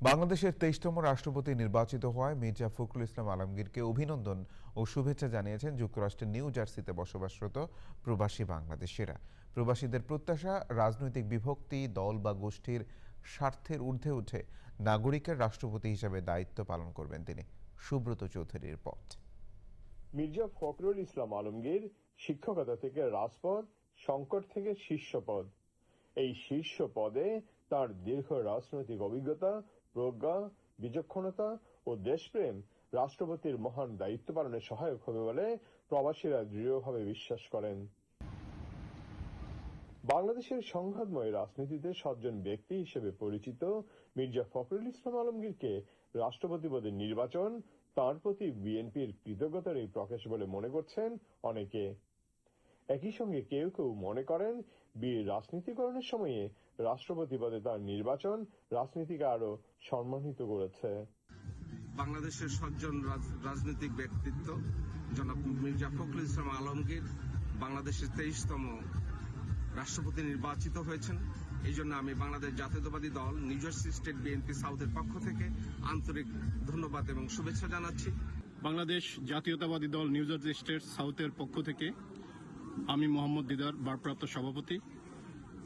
বাংলাদেশের ২৩তম রাষ্ট্রপতি নির্বাচিত হওয়ায় মির্জা ফখরুল ইসলাম আলমগীরকে অভিনন্দন ও শুভেচ্ছা জানিয়েছেন যুক্তরাষ্ট্রের নিউ জার্সিতে বসবাসরত প্রবাসী বাংলাদেশিরা। প্রবাসীদের প্রত্যাশা, রাজনৈতিক বিভক্তি, দল বা গোষ্ঠীর স্বার্থের ঊর্ধ্বে উঠে নাগরিকের রাষ্ট্রপতি হিসেবে দায়িত্ব পালন করবেন তিনি। সুব্রত চৌধুরীর রিপোর্ট। মির্জা ফখরুল ইসলাম আলমগীর শিক্ষকতা থেকে রাজপদ, সংকট থেকে শীর্ষ পদ। এই শীর্ষ পদে তার দীর্ঘ রাজনৈতিক অভিজ্ঞতা, প্রজ্ঞা, বিচক্ষণতা ও দেশপ্রেম রাষ্ট্রপতির মহান দায়িত্ব পালনে সহায়ক হবে বলে প্রবাসীরা দৃঢ়ভাবে বিশ্বাস করেন। বাংলাদেশের সংঘাতময় রাজনীতিতে সজ্জন ব্যক্তি হিসেবে পরিচিত মির্জা ফখরুল ইসলাম আলমগীরকে রাষ্ট্রপতি পদে নির্বাচন তাঁর প্রতি বিএনপির কৃতজ্ঞতারই প্রকাশ বলে মনে করছেন অনেকে। একই সঙ্গে কেউ কেউ মনে করেন বীর রাজনীতিকরণের সময়ে রাষ্ট্রপতি পদে তার নির্বাচন রাজনীতিকে আরো সম্মানিত করেছে। বাংলাদেশের সজ্জন রাজনৈতিক ব্যক্তিত্ব জনাব মির্জা ফখরুল ইসলাম আলমগীর বাংলাদেশের 23তম রাষ্ট্রপতি নির্বাচিত হয়েছেন। এই জন্য আমি বাংলাদেশ জাতীয়তাবাদী দল নিউ জার্সি স্টেট বিএনপি সাউথের পক্ষ থেকে আন্তরিক ধন্যবাদ এবং শুভেচ্ছা জানাচ্ছি। বাংলাদেশ জাতীয়তাবাদী দল নিউ জার্সি স্টেট সাউথের পক্ষ থেকে আমি মোহাম্মদ দিদার, ভারপ্রাপ্ত সভাপতি,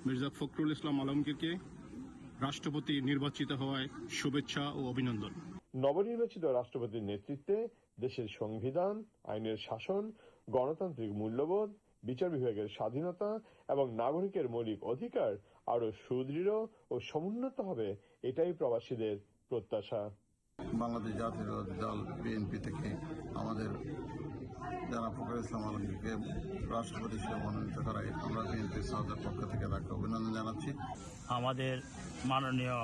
মির্জা ফখরুল ইসলাম আলমগীরকে রাষ্ট্রপতি নির্বাচিত হওয়ায় শুভেচ্ছা ও অভিনন্দন। নবনির্বাচিত রাষ্ট্রপতির নেতৃত্বে দেশের সংবিধান, আইনের শাসন, গণতান্ত্রিক মূল্যবোধ, বিচার বিভাগের স্বাধীনতা এবং নাগরিকের মৌলিক অধিকার আরো সুদৃঢ় ও সমুন্নত হবে, এটাই প্রবাসীদের প্রত্যাশা। বাংলাদেশ জাতীয়তাবাদী দল বিএনপি থেকে আমাদের জনাব ফখরুল ইসলাম আলমগীরকে রাষ্ট্রপতি হিসেবে মনোনীত করায় আমরা বিএনপি সাউথের পক্ষ থেকে তাকে অভিনন্দন জানাচ্ছি। আমাদের মাননীয়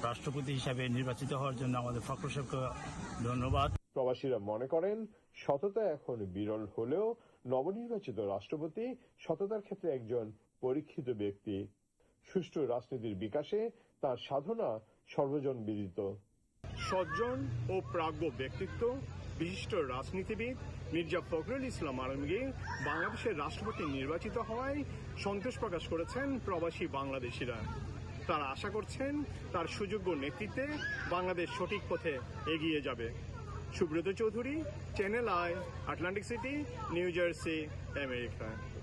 রাষ্ট্রপতি হিসাবে নির্বাচিত হওয়ার জন্য আমাদের ফখরুল সাহেবকে ধন্যবাদ। প্রবাসীরা মনে করেন সততা এখন বিরল হলেও নবনির্বাচিত রাষ্ট্রপতি সততার ক্ষেত্রে একজন পরীক্ষিত ব্যক্তি। সুষ্ঠু রাজনীতির বিকাশে তার সাধনা সর্বজন বিদিত। সজ্জন ও প্রাজ্ঞ ব্যক্তিত্ব বিশিষ্ট রাজনীতিবিদ মির্জা ফখরুল ইসলাম আলমগীর বাংলাদেশের রাষ্ট্রপতি নির্বাচিত হওয়ায় সন্তোষ প্রকাশ করেছেন প্রবাসী বাংলাদেশিরা। তারা আশা করছেন তার সুযোগ্য নেতৃত্বে বাংলাদেশ সঠিক পথে এগিয়ে যাবে। Subrata Chowdhury, channel I, Atlantic city, new jersey, America.